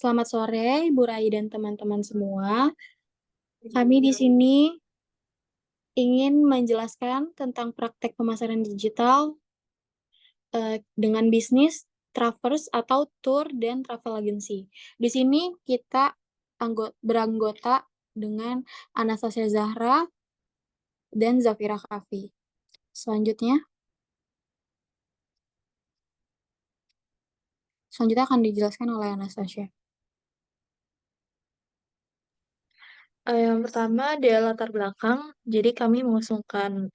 Selamat sore, Ibu Rai dan teman-teman semua. Kami di sini ingin menjelaskan tentang praktek pemasaran digital dengan bisnis Travers atau tour dan travel agency. Di sini kita beranggota dengan Anastasia Zahra dan Zafira Kafi. Selanjutnya akan dijelaskan oleh Anastasia. Yang pertama dia latar belakang, jadi kami mengusungkan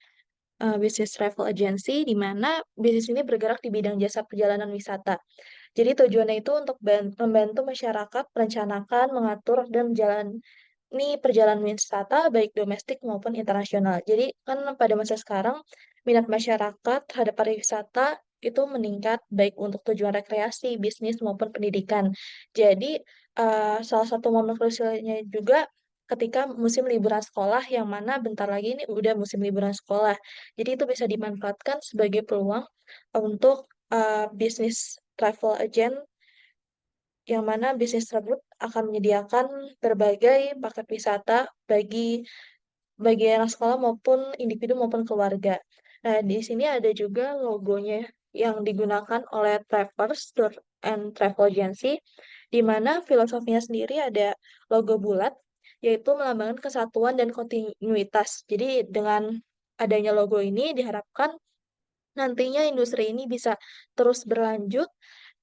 bisnis travel agency, di mana bisnis ini bergerak di bidang jasa perjalanan wisata. Jadi tujuannya itu untuk membantu masyarakat merencanakan, mengatur, dan menjalani perjalanan wisata baik domestik maupun internasional. Jadi kan pada masa sekarang minat masyarakat terhadap pariwisata itu meningkat baik untuk tujuan rekreasi, bisnis maupun pendidikan. Jadi salah satu momen krusialnya juga ketika musim liburan sekolah yang mana bentar lagi ini udah musim liburan sekolah. Jadi itu bisa dimanfaatkan sebagai peluang untuk bisnis travel agent yang mana bisnis tersebut akan menyediakan berbagai paket wisata bagi anak sekolah maupun individu maupun keluarga. Nah, di sini ada juga logonya yang digunakan oleh Travers Tour and Travel Agency, di mana filosofinya sendiri ada logo bulat, yaitu melambangkan kesatuan dan kontinuitas. Jadi dengan adanya logo ini diharapkan nantinya industri ini bisa terus berlanjut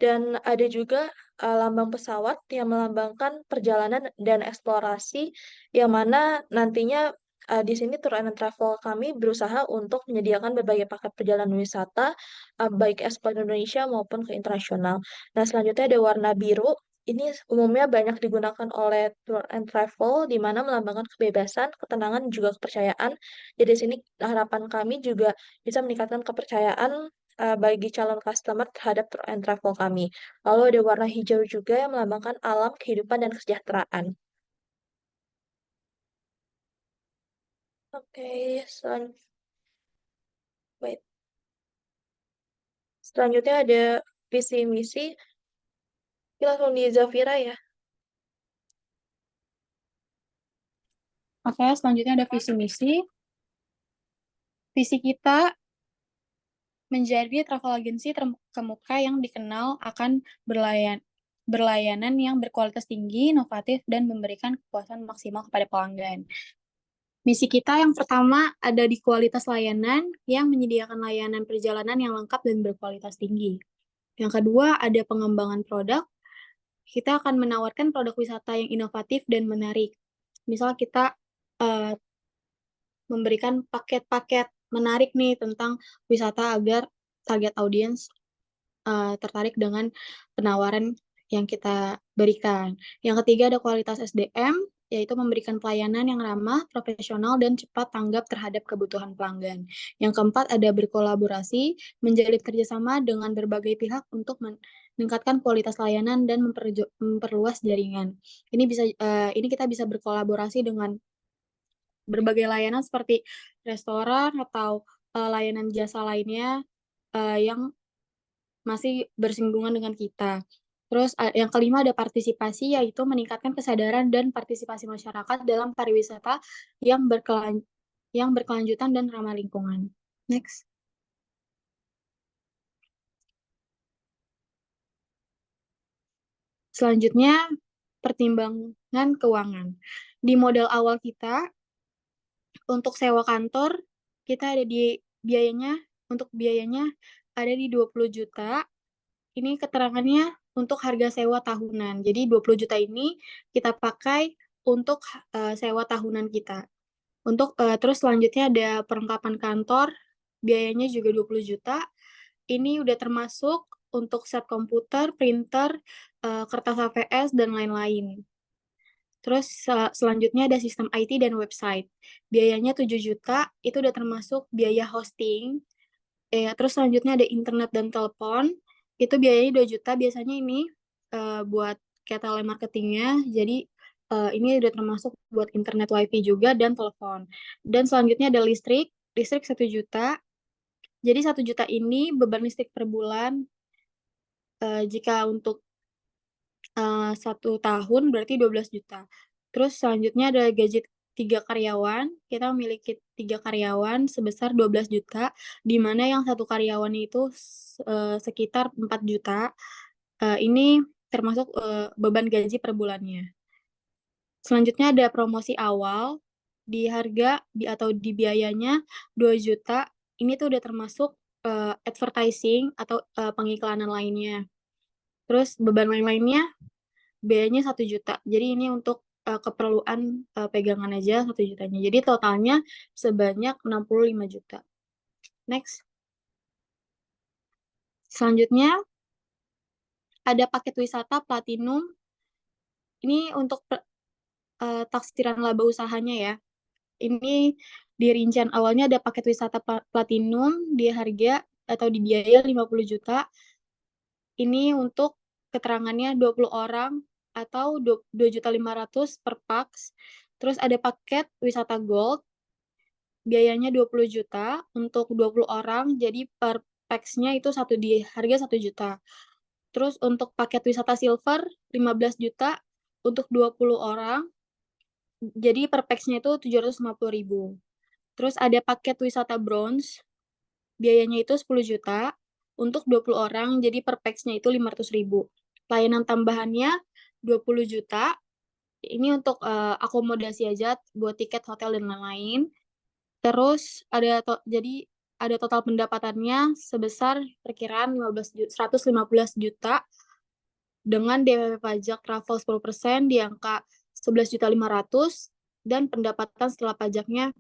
dan ada juga lambang pesawat yang melambangkan perjalanan dan eksplorasi yang mana nantinya di sini Tour and Travel kami berusaha untuk menyediakan berbagai paket perjalanan wisata baik ekspor Indonesia maupun ke internasional. Nah, selanjutnya ada warna biru. Ini umumnya banyak digunakan oleh Tour and Travel di mana melambangkan kebebasan, ketenangan, dan juga kepercayaan. Jadi di sini harapan kami juga bisa meningkatkan kepercayaan bagi calon customer terhadap tour and travel kami. Lalu ada warna hijau juga yang melambangkan alam, kehidupan, dan kesejahteraan. Oke, wait. Selanjutnya ada visi misi. Ini langsung di Zafira ya. Oke, selanjutnya ada visi misi. Visi kita menjadi travel agency terkemuka yang dikenal akan berlayanan yang berkualitas tinggi, inovatif, dan memberikan kepuasan maksimal kepada pelanggan. Misi kita yang pertama ada di kualitas layanan yang menyediakan layanan perjalanan yang lengkap dan berkualitas tinggi. Yang kedua ada pengembangan produk. Kita akan menawarkan produk wisata yang inovatif dan menarik. Misal kita uh, memberikan paket-paket menarik nih tentang wisata agar target audiens tertarik dengan penawaran yang kita berikan. Yang ketiga ada kualitas SDM, yaitu memberikan pelayanan yang ramah, profesional, dan cepat tanggap terhadap kebutuhan pelanggan. Yang keempat ada berkolaborasi, menjalin kerjasama dengan berbagai pihak untuk meningkatkan kualitas layanan dan memperluas jaringan. Ini kita bisa berkolaborasi dengan berbagai layanan seperti restoran atau layanan jasa lainnya yang masih bersinggungan dengan kita. Terus yang kelima ada partisipasi, yaitu meningkatkan kesadaran dan partisipasi masyarakat dalam pariwisata yang berkelanjutan dan ramah lingkungan. Next. Selanjutnya, pertimbangan keuangan. Di modal awal kita, untuk sewa kantor, kita ada di biayanya ada di 20 juta. Ini keterangannya untuk harga sewa tahunan. Jadi 20 juta ini kita pakai untuk sewa tahunan kita. Terus selanjutnya ada perlengkapan kantor, biayanya juga 20 juta. Ini udah termasuk untuk set komputer, printer, kertas HVS, dan lain-lain. Terus selanjutnya ada sistem IT dan website. Biayanya 7 juta, itu udah termasuk biaya hosting. Terus selanjutnya ada internet dan telepon. Itu biayanya 2 juta. Biasanya ini buat kayak telemarketingnya. Jadi ini udah termasuk buat internet wifi juga dan telepon. Dan selanjutnya ada listrik. Listrik 1 juta. Jadi 1 juta ini beban listrik per bulan. Jika untuk 1 tahun berarti 12 juta. Terus selanjutnya ada gaji 3 karyawan, kita memiliki 3 karyawan sebesar 12 juta, di mana yang 1 karyawan itu sekitar 4 juta. Ini termasuk, beban gaji per bulannya. Selanjutnya ada promosi awal, di harga atau di biayanya 2 juta, ini tuh udah termasuk, advertising atau, pengiklanan lainnya. Terus beban lain-lainnya biayanya 1 juta. Jadi ini untuk, keperluan, pegangan aja 1 jutanya. Jadi totalnya sebanyak 65 juta. Next. Selanjutnya ada paket wisata platinum, ini untuk taksiran laba usahanya ya. Ini di rincian awalnya ada paket wisata platinum di harga atau di biaya 50 juta. Ini untuk keterangannya 20 orang atau 2.500.000 per pax. Terus ada paket wisata gold, biayanya 20 juta untuk 20 orang, jadi per pax-nya itu di harga 1 juta. Terus untuk paket wisata silver 15 juta untuk 20 orang, jadi per pax-nya itu 750.000. Terus ada paket wisata bronze, biayanya itu 10 juta untuk 20 orang, jadi per pax-nya itu 500.000. Layanan tambahannya 20 juta, ini untuk, akomodasi aja buat tiket hotel dan lain-lain. Terus jadi ada total pendapatannya sebesar perkiraan 115 juta dengan DPP pajak travel 10% di angka 11.500.000 dan pendapatan setelah pajaknya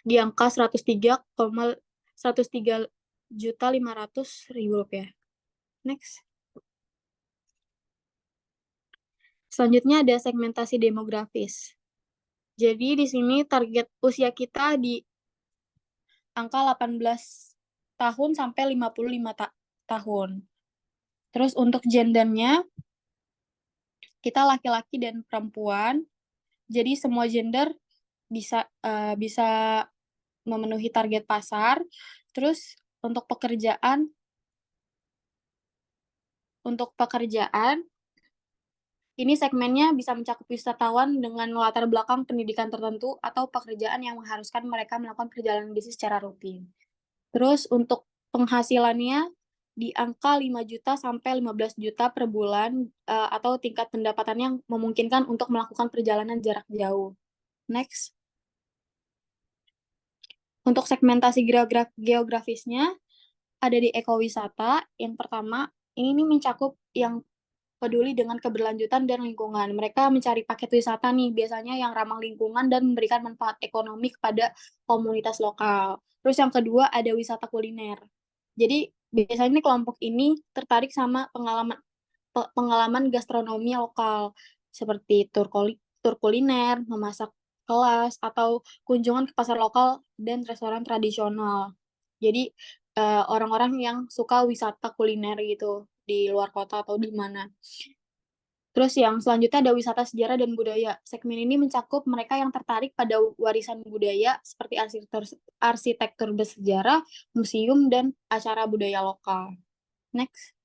di angka 103.500.000 rupiah. Next. Selanjutnya ada segmentasi demografis. Jadi di sini target usia kita di angka 18 tahun sampai 55 tahun. Terus untuk gendernya, kita laki-laki dan perempuan. Jadi semua gender bisa memenuhi target pasar. Terus untuk pekerjaan ini segmennya bisa mencakup wisatawan dengan latar belakang pendidikan tertentu atau pekerjaan yang mengharuskan mereka melakukan perjalanan bisnis secara rutin. Terus untuk penghasilannya di angka 5 juta sampai 15 juta per bulan, atau tingkat pendapatan yang memungkinkan untuk melakukan perjalanan jarak jauh. Next. Untuk segmentasi geografisnya, ada di ekowisata. Yang pertama, ini mencakup yang peduli dengan keberlanjutan dan lingkungan. Mereka mencari paket wisata nih, biasanya yang ramah lingkungan dan memberikan manfaat ekonomi kepada komunitas lokal. Terus yang kedua ada wisata kuliner. Jadi biasanya kelompok ini tertarik sama pengalaman gastronomi lokal seperti tur kuliner, memasak kelas, atau kunjungan ke pasar lokal dan restoran tradisional. Jadi orang-orang yang suka wisata kuliner gitu di luar kota atau di mana. Terus yang selanjutnya ada wisata sejarah dan budaya. Segmen ini mencakup mereka yang tertarik pada warisan budaya seperti arsitektur bersejarah, museum, dan acara budaya lokal. Next.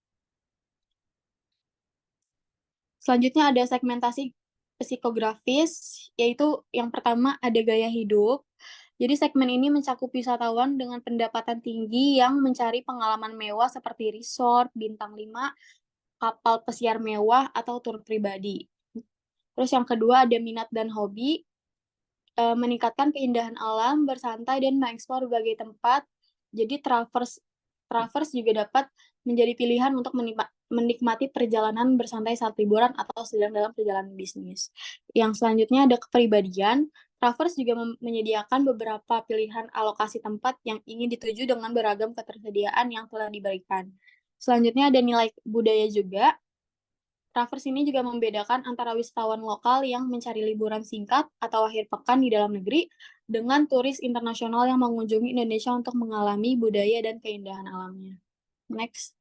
Selanjutnya ada segmentasi psikografis, yaitu yang pertama ada gaya hidup. Jadi segmen ini mencakup wisatawan dengan pendapatan tinggi yang mencari pengalaman mewah seperti resort, bintang 5, kapal pesiar mewah, atau tur pribadi. Terus yang kedua ada minat dan hobi, meningkatkan keindahan alam, bersantai, dan mengeksplor berbagai tempat. Jadi travelers juga dapat menjadi pilihan untuk menikmati perjalanan bersantai saat liburan atau sedang dalam perjalanan bisnis. Yang selanjutnya ada kepribadian. Travelers juga menyediakan beberapa pilihan alokasi tempat yang ingin dituju dengan beragam ketersediaan yang telah diberikan. Selanjutnya ada nilai budaya juga. Travelers ini juga membedakan antara wisatawan lokal yang mencari liburan singkat atau akhir pekan di dalam negeri dengan turis internasional yang mengunjungi Indonesia untuk mengalami budaya dan keindahan alamnya. Next.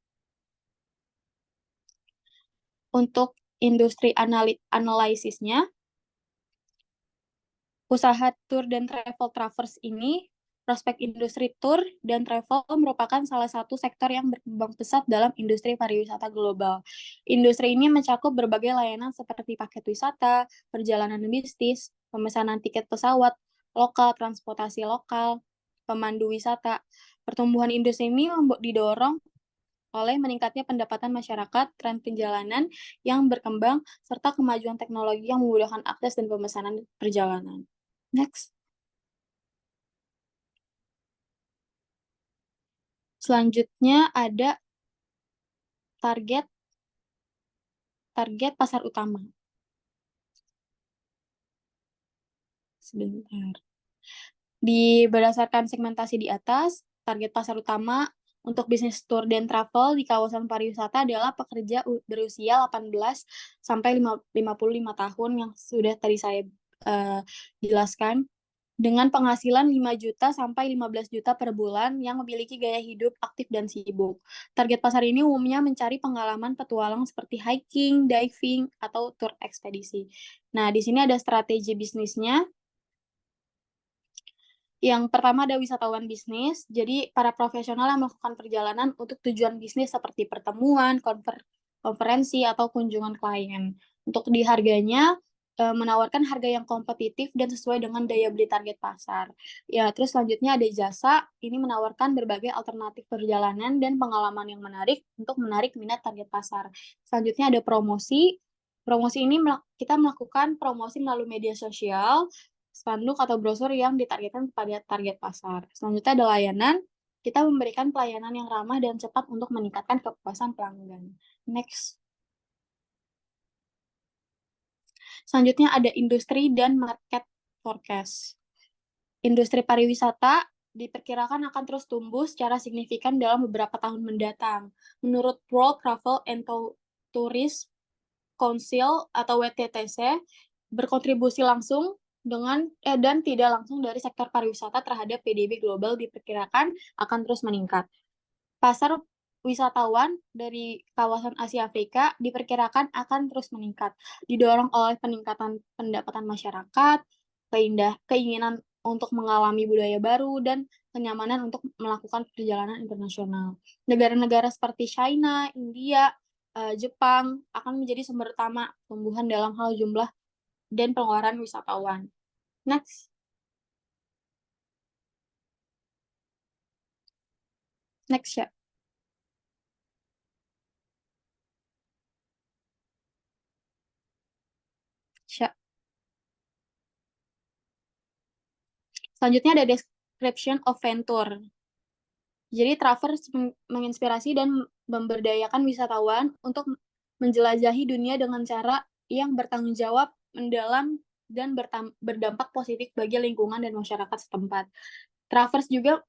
Untuk industri analisisnya, usaha tour dan travel travelers ini Prospek industri tour dan travel merupakan salah satu sektor yang berkembang pesat dalam industri pariwisata global. Industri ini mencakup berbagai layanan seperti paket wisata, perjalanan bisnis, pemesanan tiket pesawat, lokal, transportasi lokal, pemandu wisata. Pertumbuhan industri ini didorong oleh meningkatnya pendapatan masyarakat, tren perjalanan yang berkembang, serta kemajuan teknologi yang memudahkan akses dan pemesanan perjalanan. Next. Selanjutnya ada target target pasar utama. Sebentar. Berdasarkan segmentasi di atas, target pasar utama untuk bisnis tour dan travel di kawasan pariwisata adalah pekerja berusia 18 sampai 55 tahun yang sudah tadi saya jelaskan, dengan penghasilan 5 juta sampai 15 juta per bulan yang memiliki gaya hidup aktif dan sibuk. Target pasar ini umumnya mencari pengalaman petualang seperti hiking, diving, atau tur ekspedisi. Nah, di sini ada strategi bisnisnya. Yang pertama ada wisatawan bisnis, jadi para profesional yang melakukan perjalanan untuk tujuan bisnis seperti pertemuan, konferensi, atau kunjungan klien. Untuk di harganya, menawarkan harga yang kompetitif dan sesuai dengan daya beli target pasar. Ya, terus selanjutnya ada jasa, ini menawarkan berbagai alternatif perjalanan dan pengalaman yang menarik untuk menarik minat target pasar. Selanjutnya ada promosi. Promosi ini kita melakukan promosi melalui media sosial, spanduk atau brosur yang ditargetkan kepada target pasar. Selanjutnya ada layanan, kita memberikan pelayanan yang ramah dan cepat untuk meningkatkan kepuasan pelanggan. Next. Selanjutnya ada industri dan market forecast. Industri pariwisata diperkirakan akan terus tumbuh secara signifikan dalam beberapa tahun mendatang. Menurut World Travel and Tourist Council atau WTTC, berkontribusi langsung dan tidak langsung dari sektor pariwisata terhadap PDB global diperkirakan akan terus meningkat. Pasar wisatawan dari kawasan Asia Afrika diperkirakan akan terus meningkat, didorong oleh peningkatan pendapatan masyarakat, keinginan untuk mengalami budaya baru, dan kenyamanan untuk melakukan perjalanan internasional. Negara-negara seperti China, India, Jepang akan menjadi sumber utama tumbuhan dalam hal jumlah dan pengeluaran wisatawan. Next. Next ya. Selanjutnya ada description of venture. Jadi Travers menginspirasi dan memberdayakan wisatawan untuk menjelajahi dunia dengan cara yang bertanggung jawab, mendalam, dan berdampak positif bagi lingkungan dan masyarakat setempat. Travers juga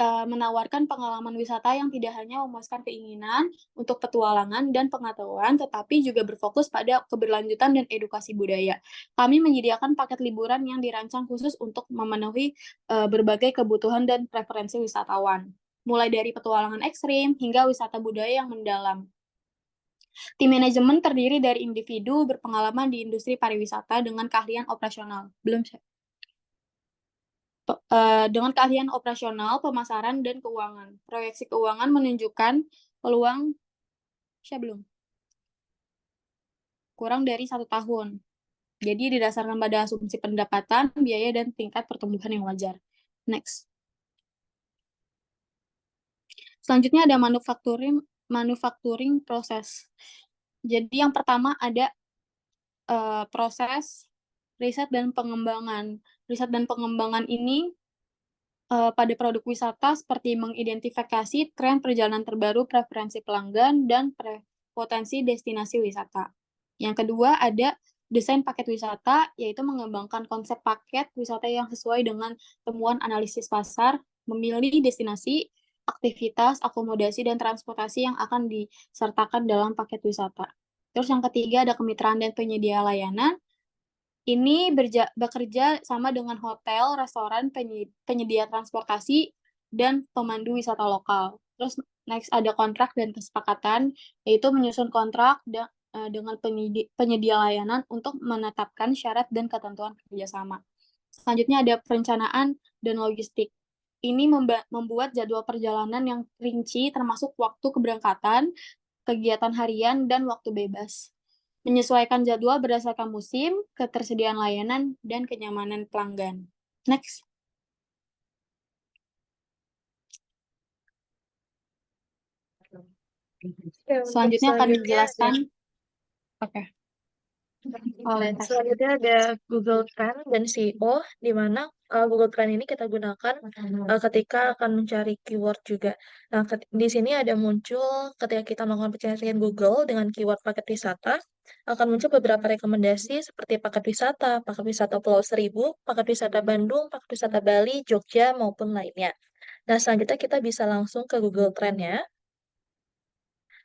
menawarkan pengalaman wisata yang tidak hanya memuaskan keinginan untuk petualangan dan pengetahuan, tetapi juga berfokus pada keberlanjutan dan edukasi budaya. Kami menyediakan paket liburan yang dirancang khusus untuk memenuhi berbagai kebutuhan dan preferensi wisatawan, mulai dari petualangan ekstrim hingga wisata budaya yang mendalam. Tim manajemen terdiri dari individu berpengalaman di industri pariwisata dengan keahlian operasional. Dengan keahlian operasional, pemasaran, dan keuangan. Proyeksi keuangan menunjukkan peluang kurang dari 1 tahun. Jadi didasarkan pada asumsi pendapatan, biaya, dan tingkat pertumbuhan yang wajar. Next. Selanjutnya ada manufacturing proses. Jadi yang pertama ada proses riset dan pengembangan. Riset dan pengembangan ini pada produk wisata seperti mengidentifikasi tren perjalanan terbaru, preferensi pelanggan, dan potensi destinasi wisata. Yang kedua ada desain paket wisata, yaitu mengembangkan konsep paket wisata yang sesuai dengan temuan analisis pasar, memilih destinasi, aktivitas, akomodasi, dan transportasi yang akan disertakan dalam paket wisata. Terus yang ketiga ada kemitraan dan penyedia layanan. Ini bekerja sama dengan hotel, restoran, penyedia transportasi, dan pemandu wisata lokal. Terus next ada kontrak dan kesepakatan, yaitu menyusun kontrak dengan penyedia layanan untuk menetapkan syarat dan ketentuan kerjasama. Selanjutnya ada perencanaan dan logistik. ini membuat jadwal perjalanan yang rinci termasuk waktu keberangkatan, kegiatan harian, dan waktu bebas. Menyesuaikan jadwal berdasarkan musim, ketersediaan layanan, dan kenyamanan pelanggan. Next. Ya, untuk Selanjutnya akan selanjutnya ada dijelaskan, oke, oleh Tasya. Selanjutnya ada Google Trend dan SEO, di mana Google Trend ini kita gunakan ketika akan mencari keyword juga. Nah, di sini ada muncul ketika kita melakukan pencarian Google dengan keyword paket wisata, akan muncul beberapa rekomendasi seperti paket wisata Pulau Seribu, paket wisata Bandung, paket wisata Bali, Jogja, maupun lainnya. Nah, selanjutnya kita bisa langsung ke Google Trend ya.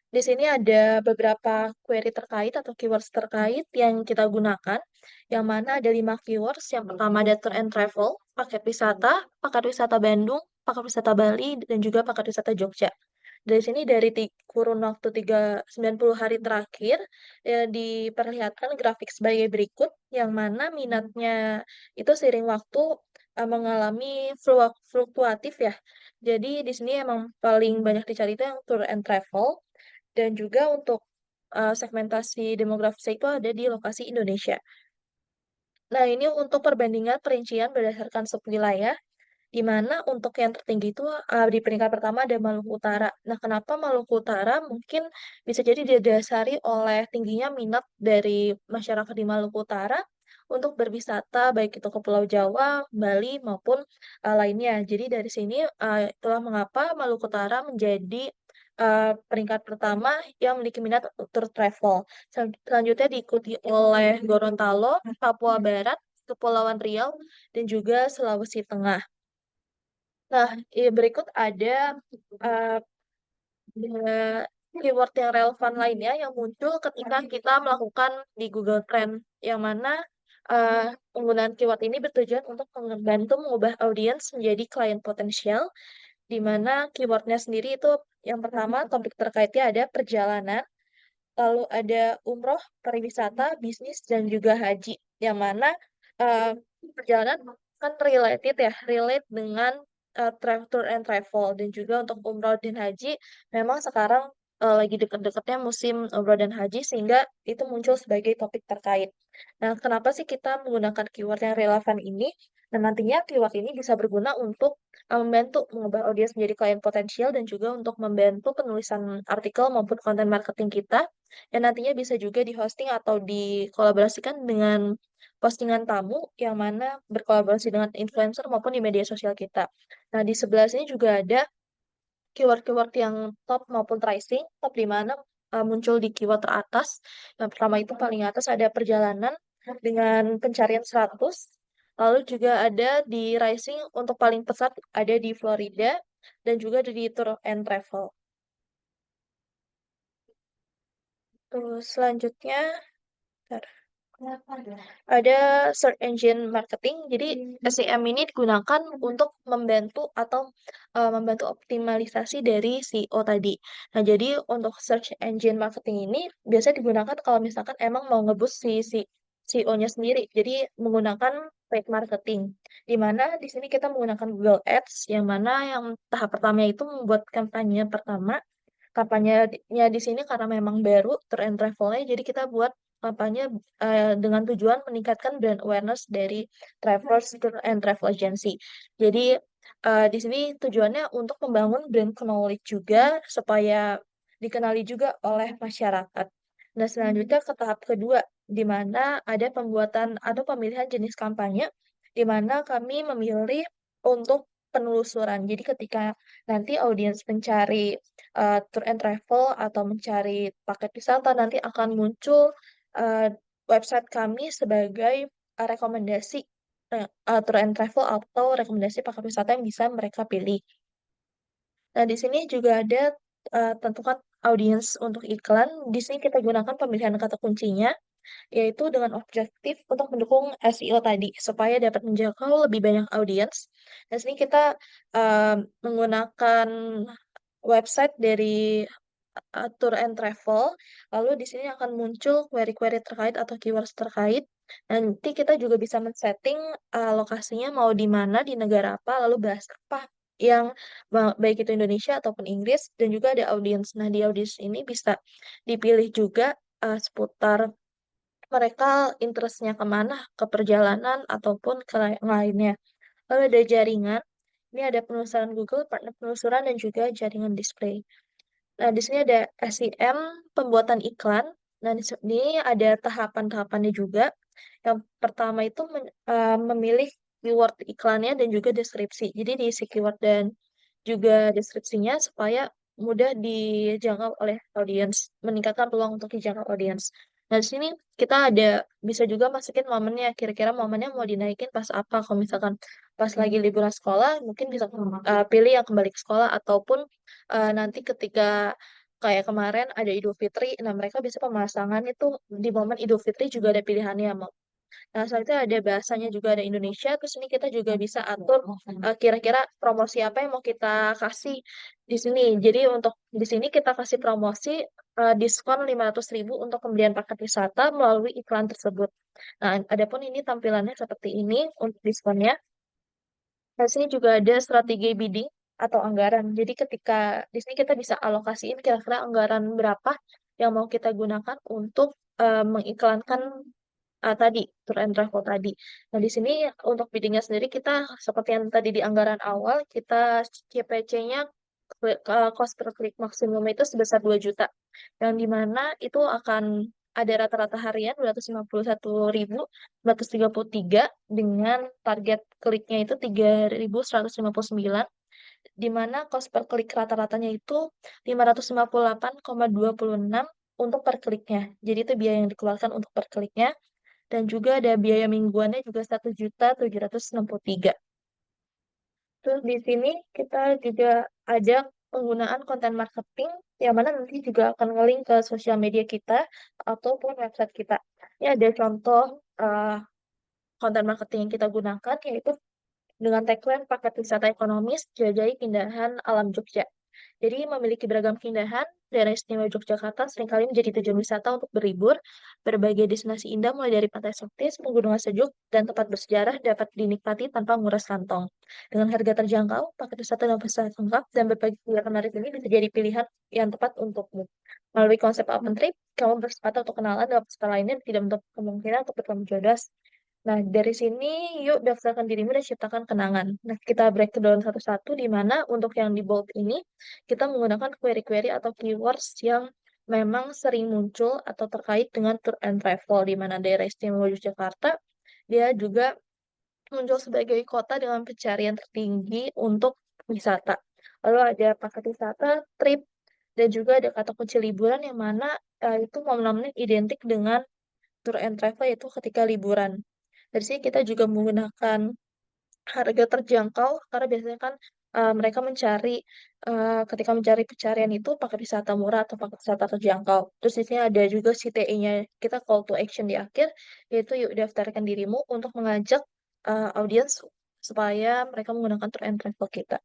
Di sini ada beberapa query terkait atau keywords terkait yang kita gunakan, yang mana ada 5 keywords. Yang pertama ada tour and travel, paket wisata Bandung, paket wisata Bali, dan juga paket wisata Jogja. Dari sini dari kurun waktu 90 hari terakhir, ya, diperlihatkan grafik sebagai berikut, yang mana minatnya itu seiring waktu mengalami fluktuatif ya. Jadi di sini emang paling banyak dicari itu yang tour and travel, dan juga untuk segmentasi demografisnya itu ada di lokasi Indonesia. Nah, ini untuk perbandingan perincian berdasarkan subwilayah, di mana untuk yang tertinggi itu di peringkat pertama ada Maluku Utara. Nah, kenapa Maluku Utara? Mungkin bisa jadi didasari oleh tingginya minat dari masyarakat di Maluku Utara untuk berwisata, baik itu ke Pulau Jawa, Bali, maupun lainnya. Jadi dari sini itulah mengapa Maluku Utara menjadi peringkat pertama yang memiliki minat tour travel. Selanjutnya diikuti oleh Gorontalo, Papua Barat, Kepulauan Riau, dan juga Sulawesi Tengah. Nah, berikut ada uh, keyword yang relevan lainnya yang muncul ketika kita melakukan di Google Trend, yang mana penggunaan keyword ini bertujuan untuk membantu mengubah audiens menjadi klien potensial, di mana keywordnya sendiri itu yang pertama topik terkaitnya ada perjalanan, lalu ada umroh, pariwisata, bisnis, dan juga haji, yang mana uh, perjalanan kan related ya, relate dengan tour and travel, dan juga untuk umroh dan haji, memang sekarang lagi deket-deketnya musim umroh dan haji, sehingga itu muncul sebagai topik terkait. Nah, kenapa sih kita menggunakan keyword yang relevan ini? Dan nantinya keyword ini bisa berguna untuk membantu mengubah audiens menjadi klien potensial, dan juga untuk membantu penulisan artikel maupun konten marketing kita, yang nantinya bisa juga di-hosting atau dikolaborasikan dengan postingan tamu yang mana berkolaborasi dengan influencer maupun di media sosial kita. Nah, di sebelah sini juga ada keyword-keyword yang top maupun rising. Top di mana muncul di keyword teratas. Yang pertama itu paling atas ada perjalanan dengan pencarian 100. Lalu juga ada di rising untuk paling pesat ada di Florida, dan juga di tour and travel. Terus selanjutnya, bentar. Ada search engine marketing. Jadi SEM ini digunakan untuk membantu atau membantu optimalisasi dari SEO tadi. Nah, jadi untuk search engine marketing ini biasanya digunakan kalau misalkan emang mau ngeboost si SEO-nya sendiri. Jadi menggunakan paid marketing. Di mana di sini kita menggunakan Google Ads, yang mana yang tahap pertama itu membuat kampanye pertama. Kampanyenya di sini karena memang baru tour and travel-nya, jadi kita buat kampanye dengan tujuan meningkatkan brand awareness dari travelers tour and travel agency. Jadi di sini tujuannya untuk membangun brand knowledge juga supaya dikenali juga oleh masyarakat. Nah, selanjutnya ke tahap kedua, di mana ada pembuatan atau pemilihan jenis kampanye, di mana kami memilih untuk penelusuran. Jadi ketika nanti audiens mencari tour and travel atau mencari paket wisata, nanti akan muncul uh, website kami sebagai rekomendasi tour and travel atau rekomendasi paket wisata yang bisa mereka pilih. Nah, di sini juga ada tentukan audiens untuk iklan. Di sini kita gunakan pemilihan kata kuncinya, yaitu dengan objektif untuk mendukung SEO tadi, supaya dapat menjangkau lebih banyak audiens. Di sini kita uh, menggunakan website dari tour and travel, lalu di sini akan muncul query-query terkait atau keywords terkait. Nanti kita juga bisa men-setting lokasinya mau di mana, di negara apa, lalu bahas apa yang baik itu Indonesia ataupun Inggris, dan juga ada audience. Nah, di audience ini bisa dipilih juga seputar mereka interestnya kemana, ke perjalanan ataupun ke yang lainnya. Lalu ada jaringan, ini ada penelusuran Google, partner penelusuran, dan juga jaringan display. Nah, di sini ada SEM, pembuatan iklan. Nah, di sini ada tahapan-tahapannya juga. Yang pertama itu memilih keyword iklannya dan juga deskripsi. Jadi diisi keyword dan juga deskripsinya supaya mudah dijangkau oleh audiens, meningkatkan peluang untuk dijangkau audiens. Nah, di sini kita ada bisa juga masukin momennya, kira-kira momennya mau dinaikin pas apa. Kalau misalkan pas lagi liburan sekolah, mungkin bisa pilih yang kembali ke sekolah ataupun nanti ketika kayak kemarin ada Idul Fitri, nah mereka bisa pemasangan itu di momen Idul Fitri juga ada pilihannya. Nah, selanjutnya ada bahasanya juga ada Indonesia, terus ini kita juga bisa atur kira-kira promosi apa yang mau kita kasih di sini. Jadi untuk di sini kita kasih promosi diskon 500.000 untuk pembelian paket wisata melalui iklan tersebut. Nah, adapun ini tampilannya seperti ini untuk diskonnya. Nah, sini juga ada strategi bidding atau anggaran. Jadi ketika di sini kita bisa alokasiin kira-kira anggaran berapa yang mau kita gunakan untuk mengiklankan tadi tour and travel tadi. Nah, di sini untuk biddingnya sendiri kita seperti yang tadi di anggaran awal kita CPC-nya cost per klik maksimum itu sebesar 2 juta. Yang dimana itu akan ada rata-rata harian 251.433 dengan target kliknya itu 3.159, di mana cost per klik rata-ratanya itu 558,26 untuk per kliknya. Jadi itu biaya yang dikeluarkan untuk per kliknya. Dan juga ada biaya mingguannya juga 1.763. Terus di sini kita juga ada penggunaan konten marketing yang mana nanti juga akan nge-link ke sosial media kita ataupun website kita. Ini ada contoh konten marketing yang kita gunakan, yaitu dengan tagline paket wisata ekonomis, jelajahi keindahan alam Jogja. Jadi memiliki beragam keindahan, daerah istimewa Yogyakarta seringkali menjadi tujuan wisata untuk berlibur. Berbagai destinasi indah mulai dari pantai eksotis, pegunungan sejuk, dan tempat bersejarah dapat dinikmati tanpa menguras kantong. Dengan harga terjangkau, paket wisata dan fasilitas lengkap dan berbagai kegiatan menarik ini bisa jadi pilihan yang tepat untukmu. Melalui konsep open trip, kamu berkesempatan untuk kenalan dengan peserta lainnya dan tidak menutup kemungkinan untuk bertemu jodoh. Nah, dari sini yuk daftarkan dirimu dan ciptakan kenangan. Nah, kita breakdown satu-satu di mana untuk yang di bold ini kita menggunakan query-query atau keywords yang memang sering muncul atau terkait dengan tour and travel, di mana daerah istimewa Yogyakarta dia juga muncul sebagai kota dengan pencarian tertinggi untuk wisata. Lalu ada paket wisata, trip, dan juga ada kata kunci liburan yang mana itu momen-momennya identik dengan tour and travel, yaitu ketika liburan. Dari sini kita juga menggunakan harga terjangkau karena biasanya kan mereka mencari ketika mencari pencarian itu pakai wisata murah atau pakai wisata terjangkau. Terus di sini ada juga CTE-nya, kita call to action di akhir, yaitu yuk daftarkan dirimu untuk mengajak audiens supaya mereka menggunakan tour and travel kita.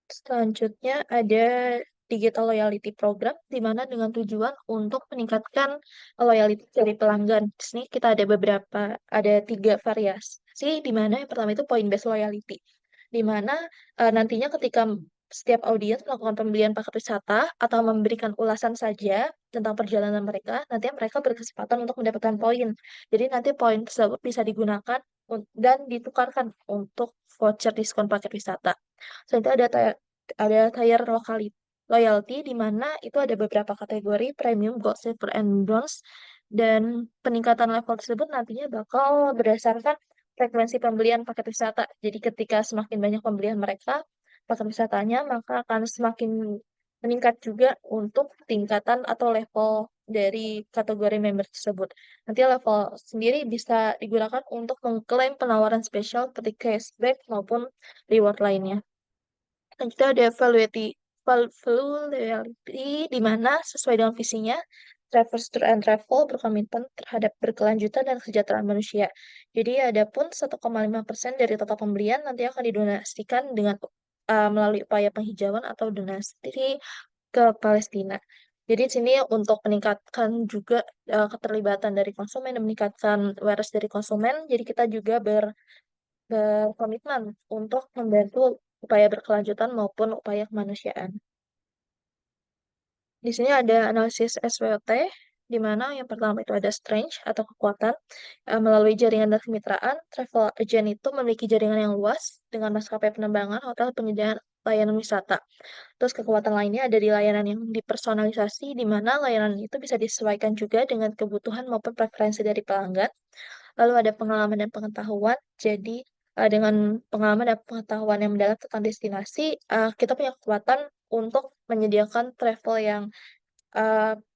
Selanjutnya ada digital loyalty program, di mana dengan tujuan untuk meningkatkan loyalty dari pelanggan. Di sini kita ada 3 variasi, di mana yang pertama itu point based loyalty, di mana nantinya ketika setiap audiens melakukan pembelian paket wisata atau memberikan ulasan saja tentang perjalanan mereka, nanti mereka berkesempatan untuk mendapatkan poin. Jadi nanti poin tersebut bisa digunakan dan ditukarkan untuk voucher diskon paket wisata. Selanjutnya ada tier loyalty, di mana itu ada beberapa kategori premium, gold, silver, and bronze, dan peningkatan level tersebut nantinya bakal berdasarkan frekuensi pembelian paket wisata. Jadi ketika semakin banyak pembelian mereka paket wisatanya, maka akan semakin meningkat juga untuk tingkatan atau level dari kategori member tersebut. Nanti level sendiri bisa digunakan untuk mengklaim penawaran spesial seperti cashback maupun reward lainnya. Dan kita ada valuability, di mana sesuai dengan visinya, Travelers Tour and Travel berkomitmen terhadap berkelanjutan dan kesejahteraan manusia. Jadi ada pun 1,5% dari total pembelian nanti akan didonasikan dengan melalui upaya penghijauan atau donasi ke Palestina. Jadi di sini untuk meningkatkan juga keterlibatan dari konsumen dan meningkatkan awareness dari konsumen, jadi kita juga berkomitmen untuk membantu upaya berkelanjutan maupun upaya kemanusiaan. Di sini ada analisis SWOT, di mana yang pertama itu ada strength atau kekuatan. Melalui jaringan dan kemitraan, travel agent itu memiliki jaringan yang luas dengan maskapai penerbangan, hotel, penyediaan layanan wisata. Terus kekuatan lainnya ada di layanan yang dipersonalisasi, di mana layanan itu bisa disesuaikan juga dengan kebutuhan maupun preferensi dari pelanggan. Lalu ada pengalaman dan pengetahuan. Jadi, dengan pengalaman dan pengetahuan yang mendalam tentang destinasi, kita punya kekuatan untuk menyediakan travel yang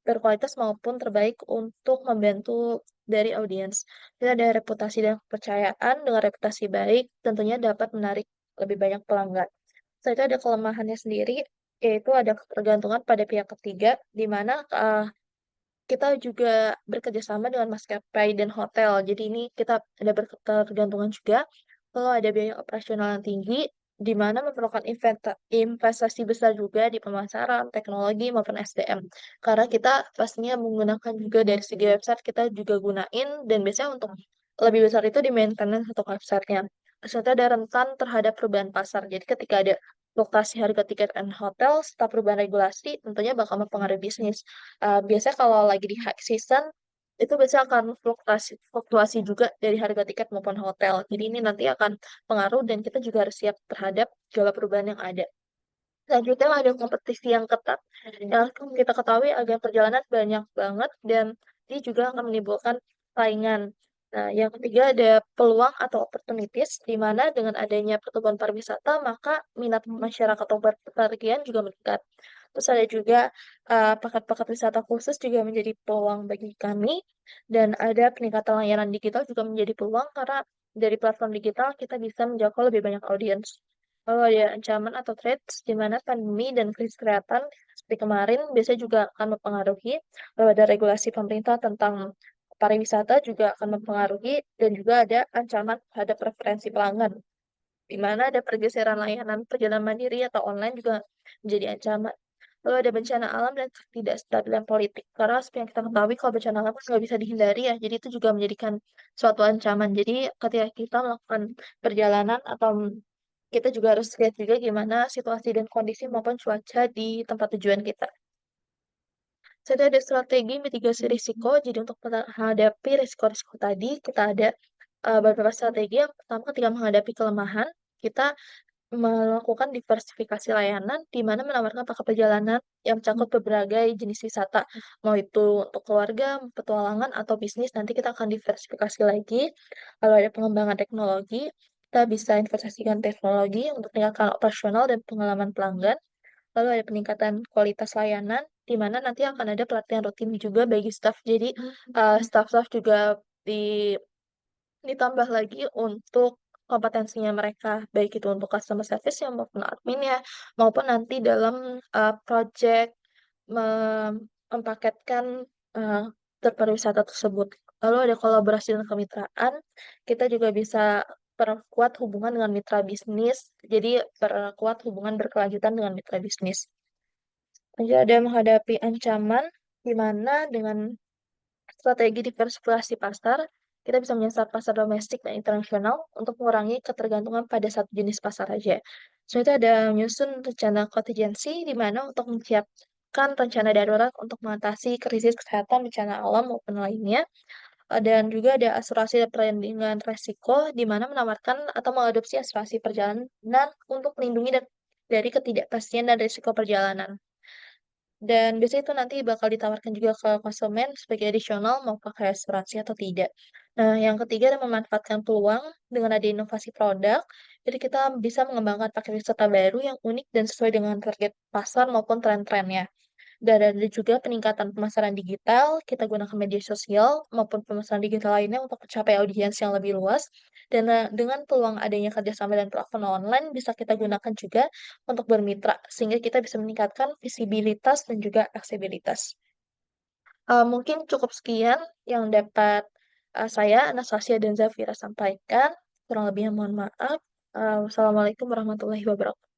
berkualitas maupun terbaik untuk membantu dari audiens. Jadi ada reputasi dan kepercayaan, dengan reputasi baik tentunya dapat menarik lebih banyak pelanggan. Selain itu ada kelemahannya sendiri, yaitu ada ketergantungan pada pihak ketiga, di mana kita juga bekerja sama dengan maskapai dan hotel. Jadi ini kita ada ketergantungan juga. Kalau ada biaya operasional yang tinggi, di mana memerlukan investasi besar juga di pemasaran, teknologi, maupun SDM. Karena kita pastinya menggunakan juga dari segi website, kita juga gunain, dan biasanya untuk lebih besar itu di maintenance untuk websitenya. Serta ada rentan terhadap perubahan pasar. Jadi ketika ada fluktuasi harga tiket dan hotel, serta perubahan regulasi, tentunya bakal mempengaruhi bisnis. Biasanya kalau lagi di high season, itu biasanya akan fluktuasi juga dari harga tiket maupun hotel. Jadi ini nanti akan pengaruh dan kita juga harus siap terhadap segala perubahan yang ada. Selanjutnya ada kompetisi yang ketat. Yang kita ketahui agen perjalanan banyak banget dan ini juga akan menimbulkan saingan. Nah, yang ketiga ada peluang atau opportunities, di mana dengan adanya pertumbuhan pariwisata, maka minat masyarakat atau bepergian juga meningkat. Terus ada juga paket-paket wisata khusus juga menjadi peluang bagi kami, dan ada peningkatan layanan digital juga menjadi peluang karena dari platform digital kita bisa menjangkau lebih banyak audiens. Lalu ada ancaman atau threats, di mana pandemi dan krisis kesehatan seperti kemarin biasanya juga akan mempengaruhi. Lalu ada regulasi pemerintah tentang pariwisata juga akan mempengaruhi, dan juga ada ancaman terhadap preferensi pelanggan, di mana ada pergeseran layanan perjalanan mandiri atau online juga menjadi ancaman. Lalu ada bencana alam dan ketidakstabilan politik. Karena seperti yang kita ketahui, kalau bencana alam kan nggak bisa dihindari ya, jadi itu juga menjadikan suatu ancaman. Jadi ketika kita melakukan perjalanan atau kita juga harus lihat juga gimana situasi dan kondisi maupun cuaca di tempat tujuan kita. Jadi ada strategi mitigasi risiko. Jadi untuk menghadapi risiko-risiko tadi, kita ada beberapa strategi. Yang pertama, ketika menghadapi kelemahan, kita melakukan diversifikasi layanan, di mana menawarkan paket perjalanan yang mencakup berbagai jenis wisata, mau itu untuk keluarga, petualangan, atau bisnis, nanti kita akan diversifikasi lagi. Lalu ada pengembangan teknologi, kita bisa investasikan teknologi untuk meningkatkan operasional dan pengalaman pelanggan. Lalu ada peningkatan kualitas layanan, di mana nanti akan ada pelatihan rutin juga bagi staff. Jadi, staff-staff juga di ditambah lagi untuk kompetensinya mereka, baik itu untuk customer service ya maupun admin-nya, maupun nanti dalam, project mempaketkan, eee, tur pariwisata tersebut. Lalu ada kolaborasi dan kemitraan, kita juga bisa perkuat hubungan dengan mitra bisnis, jadi perkuat hubungan berkelanjutan dengan mitra bisnis. Lanjut ada menghadapi ancaman, di mana dengan strategi diversifikasi pasar, kita bisa menyasar pasar domestik dan internasional untuk mengurangi ketergantungan pada satu jenis pasar aja. Selanjutnya ada menyusun rencana kontingensi, di mana untuk menyiapkan rencana darurat untuk mengatasi krisis kesehatan, bencana alam maupun lainnya. Dan juga ada asuransi dan perlindungan resiko, di mana menawarkan atau mengadopsi asuransi perjalanan untuk melindungi dari ketidakpastian dan risiko perjalanan. Dan biasanya itu nanti bakal ditawarkan juga ke konsumen sebagai additional mau pakai asuransi atau tidak. Nah, yang ketiga adalah memanfaatkan peluang dengan ada inovasi produk. Jadi kita bisa mengembangkan paket wisata baru yang unik dan sesuai dengan target pasar maupun tren-trennya. Dan ada juga peningkatan pemasaran digital, kita gunakan media sosial maupun pemasaran digital lainnya untuk mencapai audiens yang lebih luas. Dan dengan peluang adanya kerjasama dan platform online, bisa kita gunakan juga untuk bermitra, sehingga kita bisa meningkatkan visibilitas dan juga aksesibilitas. Mungkin cukup sekian yang dapat saya, Anastasia dan Zafira sampaikan. Kurang lebihnya mohon maaf. Wassalamualaikum warahmatullahi wabarakatuh.